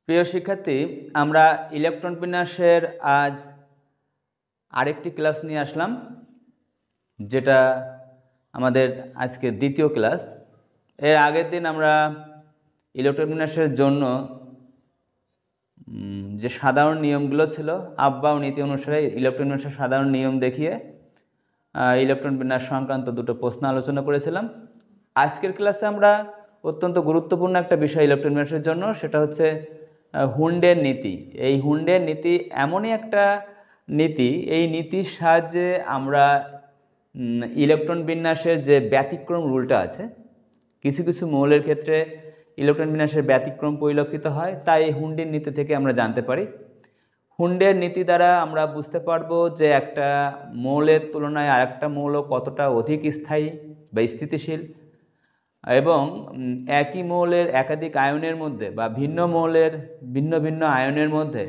প্রিয় শিক্ষার্থী, আমরা ইলেকট্রন বিন্যাসের আজ আরেকটি ক্লাস নিয়ে আসলাম, যেটা আমাদের আজকে দ্বিতীয় ক্লাস। এর আগের দিন আমরা ইলেকট্রন বিন্যাসের জন্য যে সাধারণ নিয়মগুলো ছিল, আব্বাও নীতি অনুসারে ইলেকট্রন বিন্যাসের সাধারণ নিয়ম দেখিয়ে ইলেকট্রন বিন্যাস সংক্রান্ত দুটো প্রশ্ন আলোচনা করেছিলাম। আজকের ক্লাসে আমরা অত্যন্ত গুরুত্বপূর্ণ একটা বিষয় ইলেকট্রন বিন্যাসের জন্য, সেটা হচ্ছে হুন্ডের নীতি। এই হুন্ডের নীতি এমনই একটা নীতি, এই নীতির সাহায্যে আমরা ইলেকট্রন বিন্যাসের যে ব্যতিক্রম রুলটা আছে, কিছু কিছু মৌলের ক্ষেত্রে ইলেকট্রন বিন্যাসের ব্যতিক্রম পরিলক্ষিত হয়, তাই এই হুন্ডের নীতি থেকে আমরা জানতে পারি। হুন্ডের নীতি দ্বারা আমরা বুঝতে পারবো যে একটা মৌলের তুলনায় আরেকটা মৌল কতটা অধিক স্থায়ী বা স্থিতিশীল, এবং একই মৌলের একাধিক আয়নের মধ্যে বা ভিন্ন মৌলের ভিন্ন ভিন্ন আয়নের মধ্যে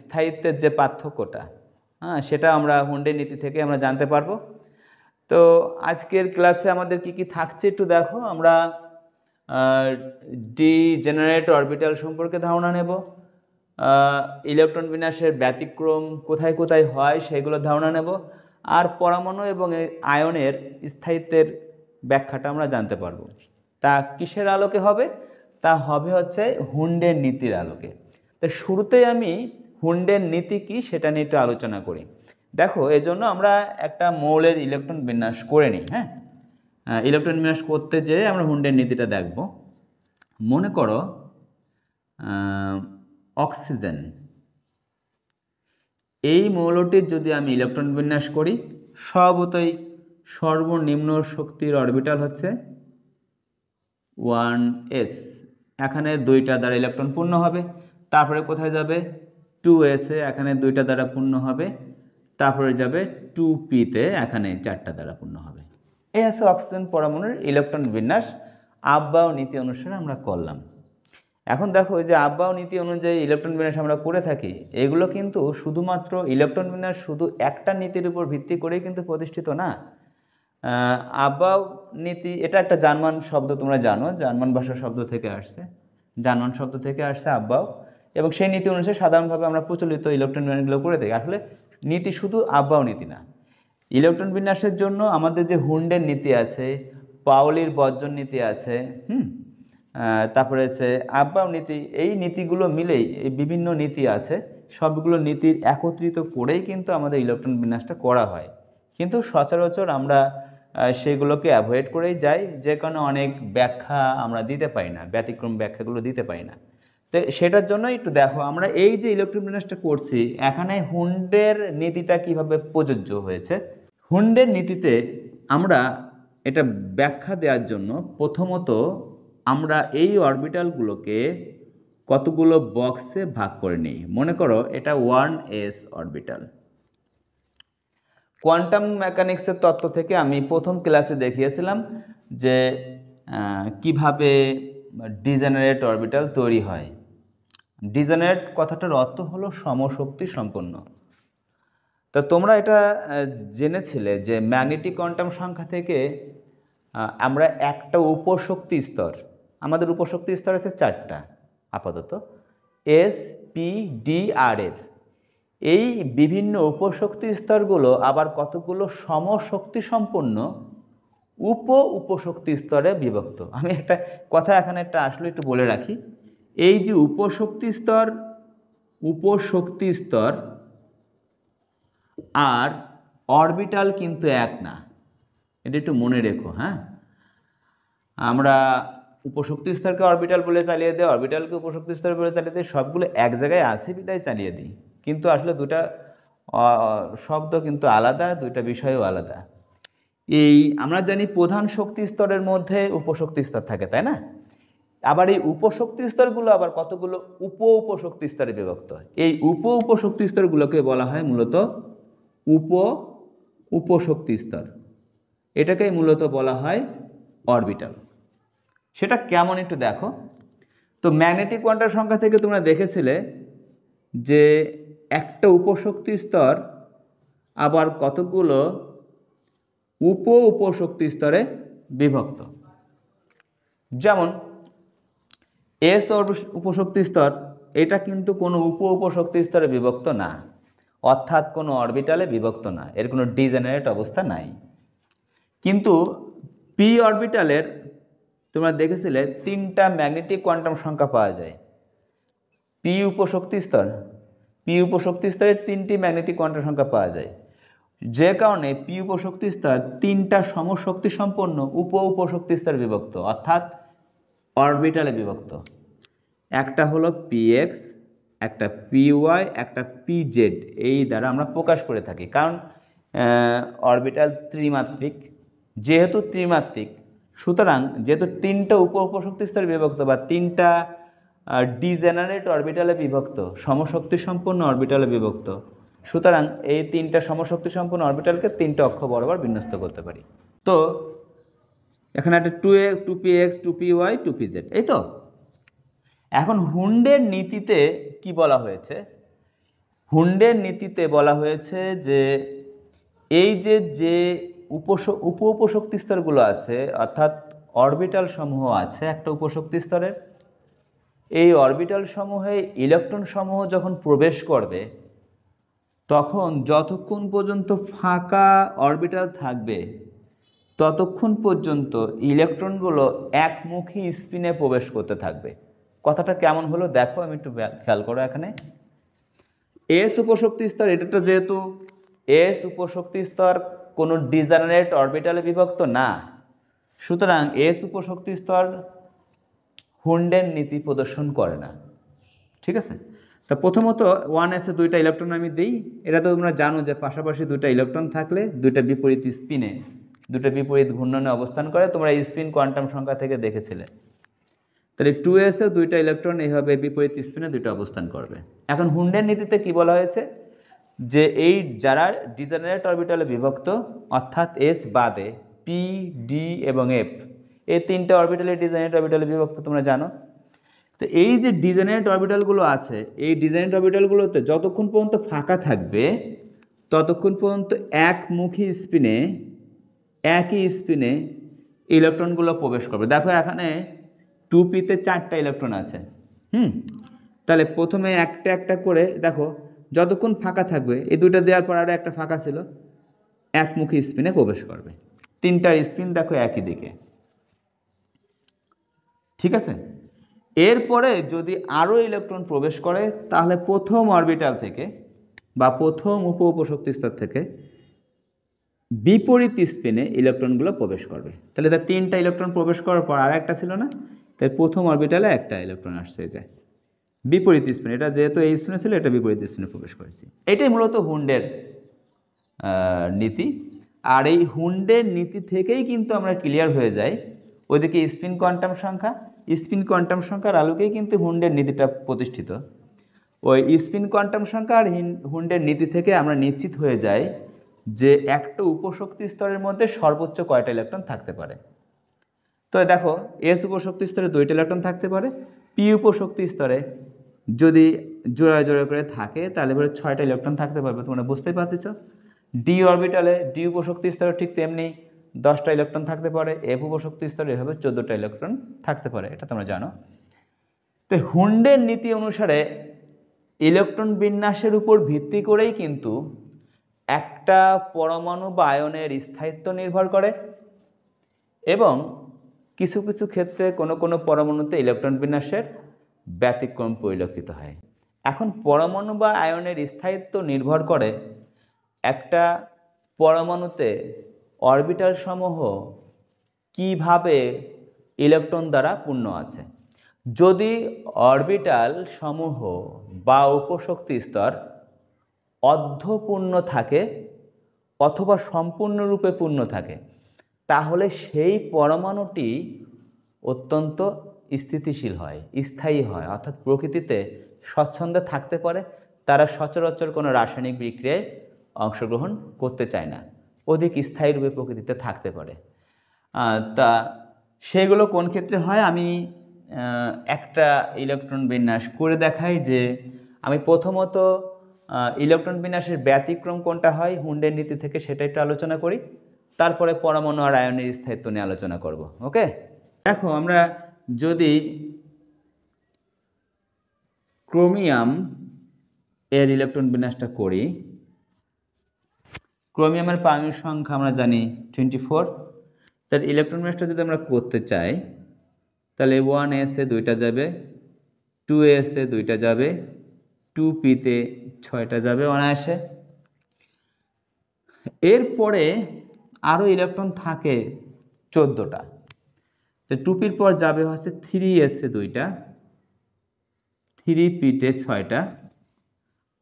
স্থায়িত্বের যে পার্থক্যটা, সেটা আমরা হুন্ডের নীতি থেকে আমরা জানতে পারবো। তো আজকের ক্লাসে আমাদের কি কি থাকছে একটু দেখো। আমরা ডিজেনারেট অরবিটাল সম্পর্কে ধারণা নেব, ইলেকট্রন বিন্যাসের ব্যতিক্রম কোথায় কোথায় হয় সেগুলো ধারণা নেব, আর পরমাণু এবং আয়নের স্থায়িত্বের ব্যাখ্যাটা আমরা জানতে পারবো। তা কিসের আলোকে হবে? তা হবে হচ্ছে হুন্ডের নীতির আলোকে। তো শুরুতেই আমি হুন্ডের নীতি কি সেটা নিয়ে একটু আলোচনা করি। দেখো, এজন্য আমরা একটা মৌলের ইলেকট্রন বিন্যাস করে নিই। ইলেকট্রন বিন্যাস করতে যেয়ে আমরা হুন্ডের নীতিটা দেখব। মনে করো অক্সিজেন, এই মৌলটির যদি আমি ইলেকট্রন বিন্যাস করি, স্বভাবতই সর্বনিম্ন শক্তির অরবিটাল হচ্ছে 1s। এখানে দুইটা দ্বারা ইলেকট্রন পূর্ণ হবে। তারপরে কোথায় যাবে? 2s এ, এখানে দুইটা দ্বারা পূর্ণ হবে। তারপরে যাবে 2p-তে, এখানে চারটা দ্বারা পূর্ণ হবে। এই হচ্ছে অক্সিজেন পরমাণুর ইলেকট্রন বিন্যাস আব্বাও নীতি অনুসারে আমরা করলাম। এখন দেখো, যে আব্বাও নীতি অনুযায়ী ইলেকট্রন বিন্যাস আমরা করে থাকি, এগুলো কিন্তু শুধুমাত্র ইলেকট্রন বিন্যাস শুধু একটা নীতির উপর ভিত্তি করেই কিন্তু প্রতিষ্ঠিত না। আব্বাও নীতি এটা একটা জার্মান শব্দ, তোমরা জানো, জার্মান ভাষার শব্দ থেকে আসছে, জার্মান শব্দ থেকে আসছে আব্বাও, এবং সেই নীতি অনুসারে সাধারণভাবে আমরা প্রচলিত ইলেকট্রন বিন্যাসগুলো করে থাকি। আসলে নীতি শুধু আব্বাও নীতি না, ইলেকট্রন বিন্যাসের জন্য আমাদের যে হুন্ডের নীতি আছে, পাওলির বর্জন নীতি আছে, তারপরে আছে আব্বাও নীতি, এই নীতিগুলো মিলেই এই বিভিন্ন নীতি আছে, সবগুলো নীতির একত্রিত করেই কিন্তু আমাদের ইলেকট্রন বিন্যাসটা করা হয়। কিন্তু সচরাচর আমরা সেগুলোকে অ্যাভয়েড করেই যাই, যে কারণে অনেক ব্যাখ্যা আমরা দিতে পারি না, ব্যতিক্রম ব্যাখ্যাগুলো দিতে পারি না। তো সেটার জন্য একটু দেখো, আমরা এই যে ইলেকট্রন বিন্যাসটা করছি, এখানে হুন্ডের নীতিটা কিভাবে প্রযোজ্য হয়েছে। হুন্ডের নীতিতে আমরা এটা ব্যাখ্যা দেওয়ার জন্য প্রথমত আমরা এই অরবিটালগুলোকে কতগুলো বক্সে ভাগ করে নিই। মনে করো এটা 1s অরবিটাল। কোয়ান্টাম মেকানিক্সের তত্ত্ব থেকে আমি প্রথম ক্লাসে দেখিয়েছিলাম যে কিভাবে ডিজেনারেট অরবিটাল তৈরি হয়। ডিজেনারেট কথাটার অর্থ হলো সমশক্তি সম্পন্ন। তা তোমরা এটা জেনেছিলে যে ম্যাগনেটিক কোয়ান্টাম সংখ্যা থেকে আমরা একটা উপশক্তি স্তর, আমাদের উপশক্তি স্তর আছে চারটা আপাতত, এস, পি, ডি, আর, এফ। এই বিভিন্ন উপশক্তি স্তরগুলো আবার কতগুলো সমশক্তি সম্পন্ন উপশক্তি স্তরে বিভক্ত। আমি একটা কথা এখানে একটা আসলে একটু বলে রাখি, এই যে উপশক্তি স্তর আর অরবিটাল কিন্তু এক না, এটা একটু মনে রেখো। আমরা উপশক্তি স্তরকে অরবিটাল বলে চালিয়ে দিই, অরবিটালকে উপশক্তি স্তর বলে চালিয়ে দিই, সবগুলো এক জায়গায় আছে বিদায় চালিয়ে দিই, কিন্তু আসলে দুটা শব্দ কিন্তু আলাদা, দুইটা বিষয়ও আলাদা। এই আমরা জানি প্রধান শক্তি স্তরের মধ্যে উপশক্তি স্তর থাকে, তাই না? আবার এই উপশক্তি স্তরগুলো আবার কতগুলো উপশক্তি স্তরে বিভক্ত হয়। এই উপশক্তি স্তরগুলোকে বলা হয় মূলত উপশক্তি স্তর, এটাকেই মূলত বলা হয় অরবিটাল। সেটা কেমন একটু দেখো। তো ম্যাগনেটিক কোয়ান্টাম সংখ্যা থেকে তোমরা দেখেছিলে যে একটা উপশক্তি স্তর আবার কতগুলো উপশক্তি স্তরে বিভক্ত। যেমন এস উপশক্তি স্তর এটা কিন্তু কোনো উপশক্তি স্তরে বিভক্ত না, অর্থাৎ কোনো অরবিটালে বিভক্ত না, এর কোনো ডিজেনারেট অবস্থা নাই। কিন্তু পি অরবিটালের তোমরা দেখেছিলে 3টা ম্যাগনেটিক কোয়ান্টাম সংখ্যা পাওয়া যায়। পি উপশক্তি স্তরের 3টি ম্যাগনেটিক কোয়ান্টাম সংখ্যা পাওয়া যায়, যে কারণে পি উপশক্তি স্তর 3টা সমশক্তি সম্পন্ন উপশক্তি স্তরে বিভক্ত, অর্থাৎ অরবিটালে বিভক্ত। একটা হলো পিএক্স, একটা পিওয়াই, একটা পিজেড, এই দ্বারা আমরা প্রকাশ করে থাকি। কারণ অরবিটাল ত্রিমাত্রিক, যেহেতু ত্রিমাত্রিক সুতরাং যেহেতু 3টা উপশক্তি স্তরে বিভক্ত বা 3টা ডিজেনারেট অরবিটালে বিভক্ত, সমশক্তি সম্পন্ন অরবিটালে বিভক্ত, সুতরাং এই 3টা সমশক্তি সম্পন্ন অরবিটালকে 3টে অক্ষ বরাবর বিন্যস্ত করতে পারি। তো এখানে একটা 2px 2py 2pz, এই তো। এখন হুন্ডের নীতিতে কি বলা হয়েছে? হুন্ডের নীতিতে বলা হয়েছে যে এই যে উপশক্তি স্তরগুলো আছে, অর্থাৎ অরবিটাল সমূহ আছে একটা উপশক্তি স্তরের, এই অরবিটাল সমূহে ইলেকট্রন সমূহ যখন প্রবেশ করবে তখন যতক্ষণ পর্যন্ত ফাঁকা অরবিটাল থাকবে ততক্ষণ পর্যন্ত ইলেকট্রনগুলো একমুখী স্পিনে প্রবেশ করতে থাকবে। কথাটা কেমন হলো দেখো, আমি একটু খেয়াল করো। এখানে এস উপশক্তি স্তর, এটা তো যেহেতু এস উপশক্তি স্তর কোনো ডিজেনারেট অরবিটালে বিভক্ত না, সুতরাং এস উপশক্তি স্তর হুন্ডের নীতি প্রদর্শন করে না, ঠিক আছে। তা প্রথমত 1s এ 2টা ইলেকট্রন আমি দিই, এটা তো তোমরা জানো যে পাশাপাশি 2টা ইলেকট্রন থাকলে 2টা বিপরীত স্পিনে, 2টা বিপরীত ঘূর্ণনে অবস্থান করে, তোমরা স্পিন কোয়ান্টাম সংখ্যা থেকে দেখেছিলে। তাহলে 2s এ 2টা ইলেকট্রন এইভাবে বিপরীত স্পিনে 2টা অবস্থান করবে। এখন হুন্ডের নীতিতে কি বলা হয়েছে যে এই যারা ডিজেনারেট অরবিটালে বিভক্ত, অর্থাৎ এস বাদে পি, ডি এবং এফ, এই 3টা অরবিটালে ডিজেনারেট অরবিটালে বিভক্ত, তোমরা জানো। তো এই যে ডিজেনারেট অরবিটালগুলো আছে, এই ডিজেনারেট অরবিটালগুলোতে যতক্ষণ পর্যন্ত ফাঁকা থাকবে ততক্ষণ পর্যন্ত একই স্পিনে ইলেকট্রনগুলো প্রবেশ করবে। দেখো এখানে 2p-তে 4টা ইলেকট্রন আছে, তাহলে প্রথমে একটা একটা করে দেখো, যতক্ষণ ফাঁকা থাকবে, এই 2টা দেওয়ার পর আরও একটা ফাঁকা ছিল, একমুখী স্পিনে প্রবেশ করবে। 3টার স্পিন দেখো একই দিকে, ঠিক আছে। এরপরে যদি আরও ইলেকট্রন প্রবেশ করে তাহলে প্রথম অরবিটাল থেকে বা প্রথম উপশক্তি স্তর থেকে বিপরীত স্পিনে ইলেকট্রনগুলো প্রবেশ করবে। তাহলে তার 3টা ইলেকট্রন প্রবেশ করার পর আর একটা ছিল না, তাই প্রথম অরবিটালে একটা ইলেকট্রন আসছে যায় বিপরীত স্পিনে। এটা যেহেতু এই স্পিনে ছিল, এটা বিপরীত স্পিনে প্রবেশ করেছি। এটাই মূলত হুন্ডের নীতি। আর এই হুন্ডের নীতি থেকেই কিন্তু আমরা ক্লিয়ার হয়ে যাই ওইদিকে স্পিন কোয়ান্টাম সংখ্যার আলোকেই কিন্তু হুন্ডের নীতিটা প্রতিষ্ঠিত। ওই স্পিন কোয়ান্টাম সংখ্যা আর হুন্ডের নীতি থেকে আমরা নিশ্চিত হয়ে যাই যে একটা উপশক্তি স্তরের মধ্যে সর্বোচ্চ কয়টা ইলেকট্রন থাকতে পারে। তো দেখো এস উপশক্তি স্তরে 2টা ইলেকট্রন থাকতে পারে, পি উপশক্তি স্তরে যদি জোড়ায় জোড়া করে থাকে তাহলে পরে 6টা ইলেকট্রন থাকতে পারবে, তোমরা বুঝতেই পারতেছ। ডি অরবিটালে ডি উপশক্তি স্তরে ঠিক তেমনি 10টা ইলেকট্রন থাকতে পারে, এফ উপশক্তি স্তরে এভাবে 14টা ইলেকট্রন থাকতে পারে, এটা তোমরা জানো। তো হুন্ডের নীতি অনুসারে ইলেকট্রন বিন্যাসের উপর ভিত্তি করেই কিন্তু একটা পরমাণু বা আয়নের স্থায়িত্ব নির্ভর করে, এবং কিছু কিছু ক্ষেত্রে কোনো পরমাণুতে ইলেকট্রন বিন্যাসের ব্যতিক্রম পরিলক্ষিত হয়। এখন পরমাণু বা আয়নের স্থায়িত্ব নির্ভর করে একটা পরমাণুতে অরবিটাল সমূহ কিভাবে ইলেকট্রন দ্বারা পূর্ণ আছে। যদি অরবিটাল সমূহ বা উপশক্তি স্তর অর্ধপূর্ণ থাকে অথবা সম্পূর্ণরূপে পূর্ণ থাকে তাহলে সেই পরমাণুটি অত্যন্ত স্থিতিশীল হয়, স্থায়ী হয়, অর্থাৎ প্রকৃতিতে স্বচ্ছন্দে থাকতে পারে। তারা সচরাচর কোনো রাসায়নিক বিক্রিয়ায় অংশগ্রহণ করতে চায় না, অধিক স্থায়ীরূপে প্রকৃতিতে থাকতে পারে। তা সেগুলো কোন ক্ষেত্রে হয় আমি একটা ইলেকট্রন বিন্যাস করে দেখাই যে আমি প্রথমত ইলেকট্রন বিন্যাসের ব্যতিক্রম কোনটা হয় হুন্ডের নীতি থেকে সেটা একটু আলোচনা করি, তারপরে পরমাণু আর আয়নের স্থায়িত্ব নিয়ে আলোচনা করব। ওকে, দেখো আমরা যদি ক্রোমিয়াম এর ইলেকট্রন বিন্যাসটা করি। ক্রোমিয়ামের পারমাণবিক সংখ্যা আমরা জানি 24। তার ইলেকট্রন বিন্যাসটা যদি আমরা করতে চাই তাহলে 1s এ 2টা যাবে, 2s এ 2টা যাবে, 2p তে 6টা যাবে অনায়াসে। এরপরে আরও ইলেকট্রন থাকে 14টা। তো 2pর পর যাবে হচ্ছে 3s এ 2টা, 3p তে 6টা,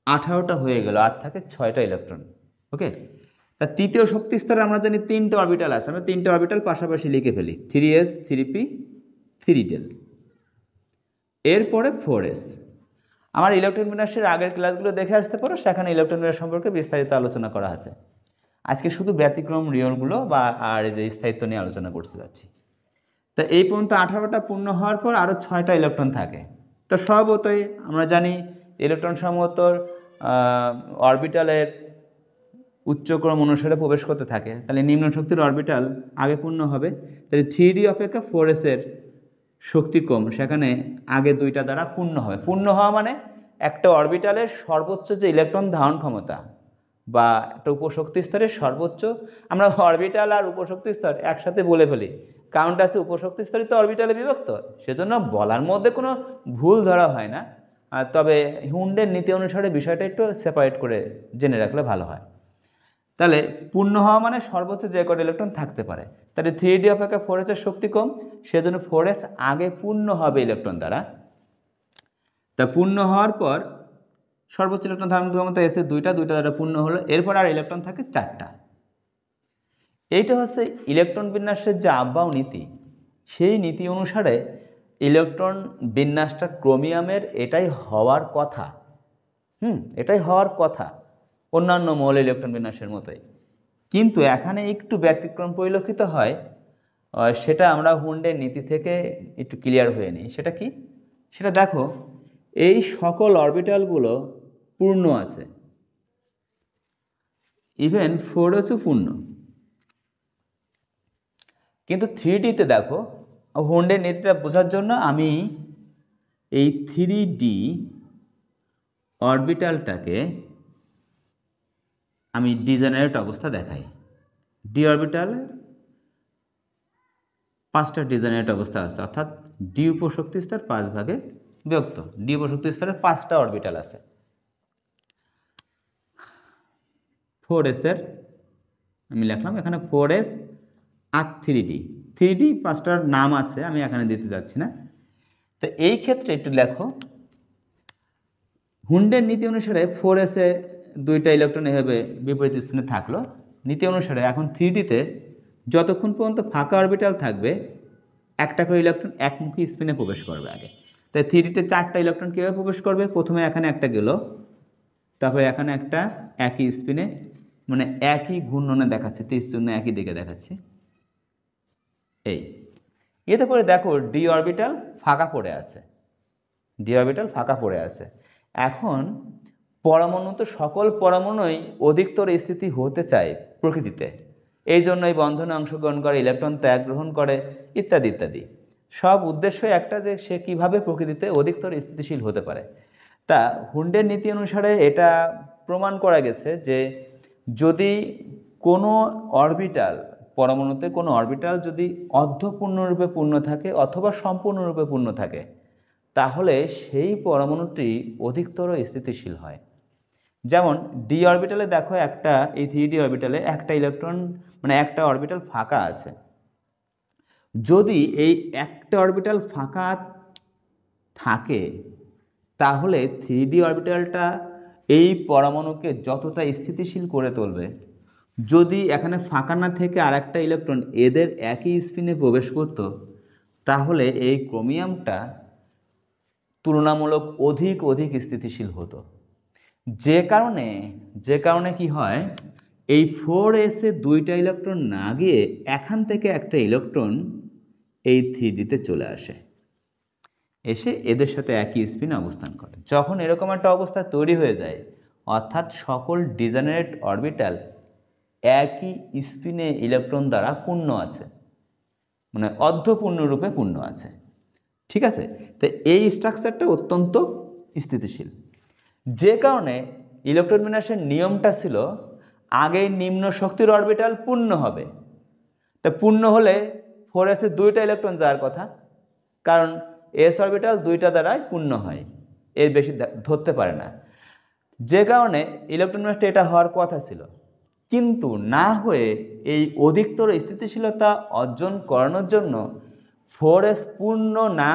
18টা হয়ে গেল, আর থাকে 6টা ইলেকট্রন। ওকে, তা তৃতীয় শক্তি স্তরে আমরা জানি 3টে অরবিটাল আছে, আমরা 3টে অরবিটাল পাশাপাশি লিখে ফেলি, 3s 3p 3del। এরপরে 4s। আমার ইলেকট্রন বিন্যাসের আগের ক্লাসগুলো দেখে আসতে পারো, সেখানে ইলেকট্রন বিন্যাস সম্পর্কে বিস্তারিত আলোচনা করা আছে। আজকে শুধু ব্যতিক্রম রিয়লগুলো বা আর এই যে স্থায়িত্ব নিয়ে আলোচনা করতে যাচ্ছি। তা এই পর্যন্ত 18টা পূর্ণ হওয়ার পর আরও 6টা ইলেকট্রন থাকে। তো স্বভাবতই আমরা জানি ইলেকট্রন সম্ভবত অরবিটালের উচ্চক্রম অনুসারে প্রবেশ করতে থাকে, তাহলে নিম্ন শক্তির অরবিটাল আগে পূর্ণ হবে। তাহলে 3d অপেক্ষা 4s এর শক্তি কম, সেখানে আগে 2টা দ্বারা পূর্ণ হবে। পূর্ণ হওয়া মানে একটা অরবিটালের সর্বোচ্চ যে ইলেকট্রন ধারণ ক্ষমতা বা একটা উপশক্তি স্তরের সর্বোচ্চ, আমরা অরবিটাল আর উপশক্তি স্তর একসাথে বলে ফেলি, কারণটা আছে উপশক্তি স্তরই তো অরবিটালে বিভক্ত, সেজন্য বলার মধ্যে কোনো ভুল ধরা হয় না। তবে হুন্ডের নীতি অনুসারে বিষয়টা একটু সেপারেট করে জেনে রাখলে ভালো হয়। তাহলে পূর্ণ হওয়া মানে সর্বোচ্চ যে কটা ইলেকট্রন থাকতে পারে। তাহলে 3d অপেক্ষা 4s এর শক্তি কম, সেজন্য 4s আগে পূর্ণ হবে ইলেকট্রন দ্বারা। তা পূর্ণ হওয়ার পর সর্বোচ্চ ইলেকট্রন ধারণ ক্ষমতা এসে 2টা দ্বারা পূর্ণ হলো, এরপর আর ইলেকট্রন থাকে 4টা। এইটা হচ্ছে ইলেকট্রন বিন্যাসের যে আব্বাও নীতি, সেই নীতি অনুসারে ইলেকট্রন বিন্যাসটা ক্রোমিয়ামের এটাই হওয়ার কথা। এটাই হওয়ার কথা অন্যান্য মৌল ইলেকট্রন বিন্যাসের মতোই। কিন্তু এখানে একটু ব্যতিক্রম পরিলক্ষিত হয়, সেটা আমরা হুন্ডের নীতি থেকে একটু ক্লিয়ার হয়ে নিই। সেটা কি? সেটা দেখো, এই সকল অরবিটালগুলো পূর্ণ আছে, ইভেন 4sও পূর্ণ। কিন্তু 3dতে দেখো, হুন্ডের নীতিটা বোঝার জন্য আমি এই 3d অরবিটালটাকে আমি ডিজেনারেট অবস্থা দেখাই। ডি অরবিটাল 5টা ডিজেনারেট অবস্থা আছে, অর্থাৎ ডি উপশক্তি স্তর 5 ভাগে বিভক্ত। ডি উপশক্তি স্তরে 5টা অরবিটাল আছে। 4s এর আমি লিখলাম এখানে 4s আর 3d। 3d 5টার নাম আছে, আমি এখানে দিতে যাচ্ছি না। তো এই ক্ষেত্রে একটু লেখো, হুন্ডের নীতি অনুসারে 4s এ 2টা ইলেকট্রন এভাবে বিপরীত স্পিনে থাকলো। নীতি অনুসারে এখন 3dতে যতক্ষণ পর্যন্ত ফাঁকা অরবিটাল থাকবে, একটা করে ইলেকট্রন একমুখী স্পিনে প্রবেশ করবে আগে। তাই 3dতে 4টা ইলেকট্রন কীভাবে প্রবেশ করবে? প্রথমে এখানে একটা গেল, তারপরে এখানে একটা একই স্পিনে, মানে একই ঘূর্ণনে দেখাচ্ছে, 30 জন্য একই দিকে দেখাচ্ছি। এই এতে করে দেখো ডি অরবিটাল ফাঁকা পড়ে আছে, ডি অরবিটাল ফাঁকা পড়ে আছে। এখন পরমাণু তো সকল পরমাণুই অধিকতর স্থিতি হতে চায় প্রকৃতিতে, এই জন্য এই বন্ধনে অংশগ্রহণ করে, ইলেকট্রন ত্যাগ গ্রহণ করে, ইত্যাদি ইত্যাদি। সব উদ্দেশ্যই একটা, যে সে কিভাবে প্রকৃতিতে অধিকতর স্থিতিশীল হতে পারে। তা হুন্ডের নীতি অনুসারে এটা প্রমাণ করা গেছে যে যদি কোনো অরবিটাল, পরমাণুতে কোনো অরবিটাল যদি অর্ধপূর্ণরূপে পূর্ণ থাকে অথবা সম্পূর্ণরূপে পূর্ণ থাকে, তাহলে সেই পরমাণুটি অধিকতর স্থিতিশীল হয়। যেমন ডি অরবিটালে দেখো, একটা এই 3d অরবিটালে একটা ইলেকট্রন, মানে একটা অরবিটাল ফাঁকা আছে। যদি এই একটা অরবিটাল ফাঁকা থাকে, তাহলে 3d অরবিটালটা এই পরমাণুকে যতটা স্থিতিশীল করে তুলবে। যদি এখানে ফাঁকা না থেকে আর একটা ইলেকট্রন এদের একই স্পিনে প্রবেশ করত, তাহলে এই ক্রোমিয়ামটা তুলনামূলক অধিক স্থিতিশীল হতো। যে কারণে কি হয়, এই 4s এ 2টা ইলেকট্রন না গিয়ে এখান থেকে একটা ইলেকট্রন এই 3dতে চলে আসে, এসে এদের সাথে একই স্পিনে অবস্থান করে। যখন এরকম একটা অবস্থা তৈরি হয়ে যায়, অর্থাৎ সকল ডিজেনারেট অরবিটাল একই স্পিনে ইলেকট্রন দ্বারা পূর্ণ আছে, মানে অর্ধপূর্ণরূপে পূর্ণ আছে। ঠিক আছে, তো এই স্ট্রাকচারটা অত্যন্ত স্থিতিশীল। যে কারণে ইলেকট্রন বিন্যাসের নিয়মটা ছিল আগে নিম্ন শক্তির অরবিটাল পূর্ণ হবে। তা পূর্ণ হলে 4s-এ 2টা ইলেকট্রন যাওয়ার কথা, কারণ s অরবিটাল 2টা দ্বারাই পূর্ণ হয়, এর বেশি ধরতে পারে না। যে কারণে ইলেকট্রন বিন্যাসটা এটা হওয়ার কথা ছিল, কিন্তু না হয়ে এই অধিকতর স্থিতিশীলতা অর্জন করানোর জন্য 4s পূর্ণ না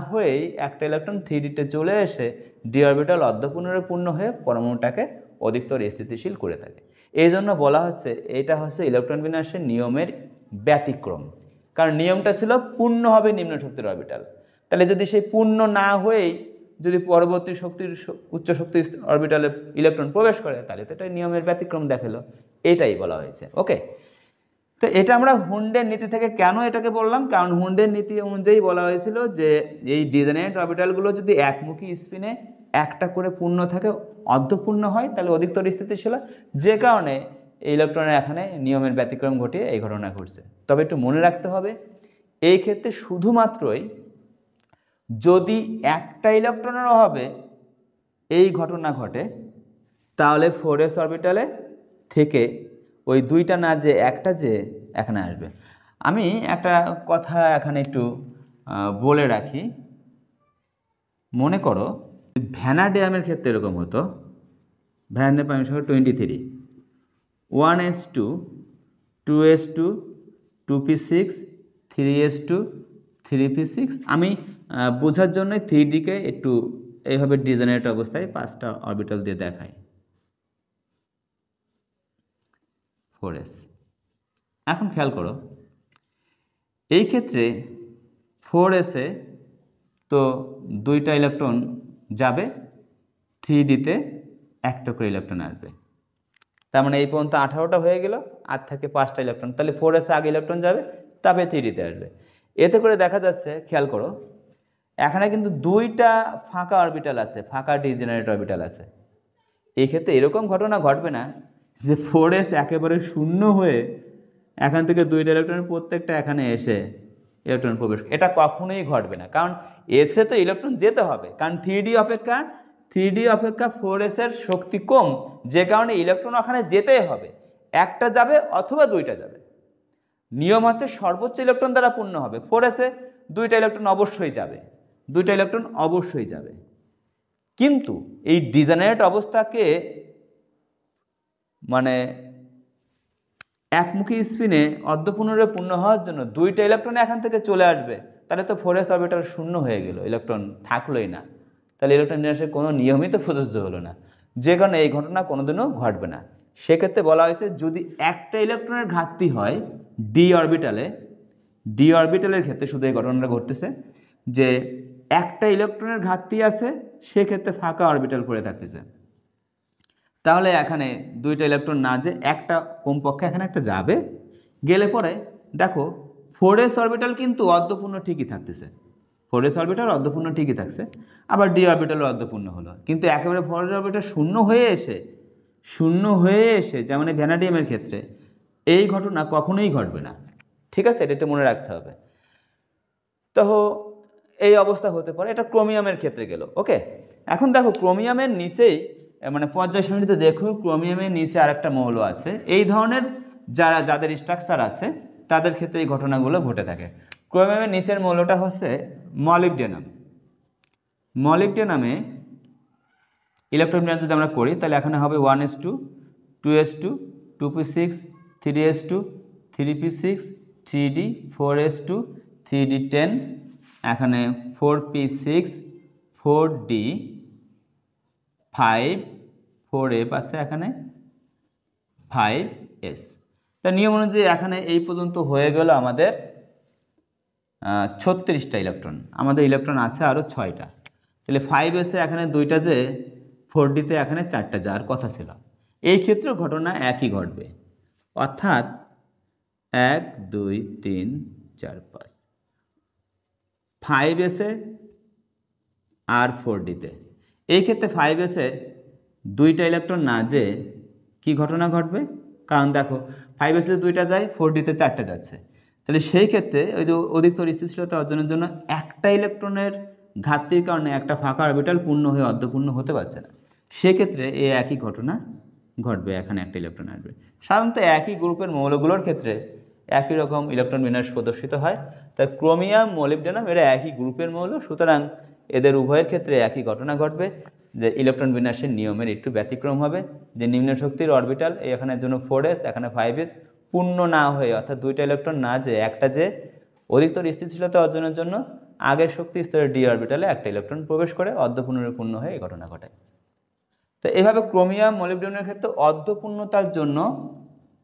হয়েই একটা ইলেকট্রন 3d-তে চলে এসে d অরবিটাল অর্ধপূর্ণরে পূর্ণ হয়ে পরমাণুটাকে অধিকতর স্থিতিশীল করে থাকে। এই জন্য বলা হচ্ছে এটা হচ্ছে ইলেকট্রন বিন্যাসের নিয়মের ব্যতিক্রম, কারণ নিয়মটা ছিল পূর্ণ হবে নিম্ন শক্তির অরবিটাল। তাহলে যদি সেই পূর্ণ না হয়েই যদি পরবর্তী শক্তির উচ্চ শক্তির অরবিটালে ইলেকট্রন প্রবেশ করে, তাহলে তো এটা নিয়মের ব্যতিক্রম দেখালো, এটাই বলা হয়েছে। ওকে, তো এটা আমরা হুন্ডের নীতি থেকে কেন এটাকে বললাম, কারণ হুন্ডের নীতি অনুযায়ী বলা হয়েছিল যে এই ডিজেনারেট অরবিটালগুলো যদি একমুখী স্পিনে একটা করে পূর্ণ থাকে, অর্ধপূর্ণ হয়, তাহলে অধিকতর স্থিতিশীল। যে কারণে এই ইলেকট্রনের এখানে নিয়মের ব্যতিক্রম ঘটিয়ে এই ঘটনা ঘটছে। তবে একটু মনে রাখতে হবে, এই ক্ষেত্রে শুধুমাত্রই যদি একটা ইলেকট্রনের অভাবে এই ঘটনা ঘটে, তাহলে 4s অরবিটালে থেকে ওই 2টা না যে একটা যে এখানে আসবে। আমি একটা কথা এখানে একটু বলে রাখি, মনে করো ভ্যানাডিয়ামের ক্ষেত্রে এরকম হতো, ভ্যানাডিয়াম পারমাণবিক সংখ্যা 23, 1s2, 2s2, 2p6, 3s2, 3p6। আমি বোঝার জন্য 3d-কে একটু এইভাবে ডিজেনারেট অবস্থায় 5টা অরবিটাল দিয়ে দেখাই। 4s। এখন খেয়াল করো, এই ক্ষেত্রে 4s-এ তো 2টা ইলেকট্রন যাবে, 3d-তে একটা করে ইলেকট্রন আসবে, তার মানে এই পর্যন্ত 18টা হয়ে গেল, আর থাকে 5টা ইলেকট্রন। তাহলে 4s-এ আগে ইলেকট্রন যাবে, তবে 3d-তে আসবে। এতে করে দেখা যাচ্ছে, খেয়াল করো, এখানে কিন্তু 2টা ফাঁকা অরবিটাল আছে, ফাঁকা ডিজেনারেট অরবিটাল আছে। এই ক্ষেত্রে এরকম ঘটনা ঘটবে না যে 4s একেবারে শূন্য হয়ে এখান থেকে 2টা ইলেকট্রনের প্রত্যেকটা এখানে এসে ইলেকট্রন প্রবেশ, এটা কখনোই ঘটবে না। কারণ এসে তো ইলেকট্রন যেতে হবে, কারণ 3d অপেক্ষা 4s-এর শক্তি কম, যে কারণে ইলেকট্রন ওখানে যেতেই হবে, একটা যাবে অথবা 2টা যাবে। নিয়ম হচ্ছে সর্বোচ্চ ইলেকট্রন দ্বারা পূর্ণ হবে। 4s-এ 2টা ইলেকট্রন অবশ্যই যাবে, 2টা ইলেকট্রন অবশ্যই যাবে। কিন্তু এই ডিজেনারেট অবস্থাকে মানে একমুখী স্পিনে অর্ধপূর্ণরে পূর্ণ হওয়ার জন্য 2টা ইলেকট্রন এখান থেকে চলে আসবে, তাহলে তো 4s অরবিটাল শূন্য হয়ে গেল, ইলেকট্রন থাকলোই না, তাহলে ইলেকট্রন বিন্যাসের কোনো নিয়মই তো প্রযোজ্য হলো না, যে কারণে এই ঘটনা কোনোদিনও ঘটবে না। সেক্ষেত্রে বলা হয়েছে যদি একটা ইলেকট্রনের ঘাটতি হয় ডি অরবিটালের ক্ষেত্রে শুধু এই ঘটনাটা ঘটতেছে যে একটা ইলেকট্রনের ঘাটতি আছে, সেক্ষেত্রে ফাঁকা অরবিটাল পড়ে থাকতেছে, তাহলে এখানে 2টা ইলেকট্রন না যে একটা কমপক্ষে এখানে একটা যাবে, গেলে পরে দেখো 4s অরবিটাল কিন্তু অর্ধপূর্ণ ঠিকই থাকতেছে, 4s অরবিটাল অর্ধপূর্ণ ঠিকই থাকছে, আবার ডি অরবিটালও অর্ধপূর্ণ হলো। কিন্তু একেবারে 4s অরবিটাল শূন্য হয়ে এসে যেমন ভ্যানাডিয়ামের ক্ষেত্রে এই ঘটনা কখনোই ঘটবে না। ঠিক আছে, এটা একটু মনে রাখতে হবে। তো এই অবস্থা হতে পারে, এটা ক্রোমিয়ামের ক্ষেত্রে গেল। ওকে, এখন দেখো ক্রোমিয়ামের নিচেই মানে পর্যায় সারণীতে দেখো ক্রোমিয়ামের নিচে আরেকটা মৌল আছে। এই ধরনের যাদের স্ট্রাকচার আছে তাদের ক্ষেত্রে এই ঘটনাগুলো ঘটে থাকে। ক্রোমিয়ামের নিচের মৌলটা হচ্ছে মলিবডেনামে ইলেকট্রন বিন্যাস যদি আমরা করি, তাহলে এখানে হবে 1s2, 2s2, 2p6, 3s2, 3p6, 3d, 4s2, 3d10, এখানে 4p6, 4d, 5, 4f আছে এখানে, 5s। তার নিয়ম অনুযায়ী এখানে এই পর্যন্ত হয়ে গেল আমাদের 36টা ইলেকট্রন, আমাদের ইলেকট্রন আছে আরও 6টা, তাহলে 5s-এ এখানে 2টা যে 4d-তে এখানে 4টা যাওয়ার কথা ছিল। এই ক্ষেত্রেও ঘটনা একই ঘটবে, অর্থাৎ 1 2 3 4 5 5s-এ আর 4d-তে। এই ক্ষেত্রে 5s-এ 2টা ইলেকট্রন না যে কি ঘটনা ঘটবে, কারণ দেখো 5s-এ 2টা যায়, 4d-তে 4টা যাচ্ছে, তাহলে সেই ক্ষেত্রে ওই যে অধিকতর স্থিতিশীলতা অর্জনের জন্য একটা ইলেকট্রনের ঘাটতির কারণে একটা ফাঁকা অরবিটাল পূর্ণ হয়ে অর্ধপূর্ণ হতে পারছে না, সেক্ষেত্রে এই একই ঘটনা ঘটবে, এখানে একটা ইলেকট্রন আসবে। সাধারণত একই গ্রুপের মৌলগুলোর ক্ষেত্রে একই রকম ইলেকট্রন বিন্যাস প্রদর্শিত হয়, তাই ক্রোমিয়াম মলিবডেনাম এরা একই গ্রুপের মৌল, সুতরাং এদের উভয়ের ক্ষেত্রে একই ঘটনা ঘটবে যে ইলেকট্রন বিন্যাসের নিয়মের একটু ব্যতিক্রম হবে, যে নিম্ন শক্তির অরবিটাল এখানের জন্য 4s এখানে 5s পূর্ণ না হয়ে, অর্থাৎ দুইটা ইলেকট্রন না যে একটা যে অধিকতর স্থিতিশীলতা অর্জনের জন্য আগের শক্তি স্তরের ডি অরবিটালে একটা ইলেকট্রন প্রবেশ করে অর্ধপূর্ণ হয়ে এই ঘটনা ঘটায়। তো এইভাবে ক্রোমিয়াম মলিবডেনামের ক্ষেত্রে অর্ধপূর্ণতার জন্য,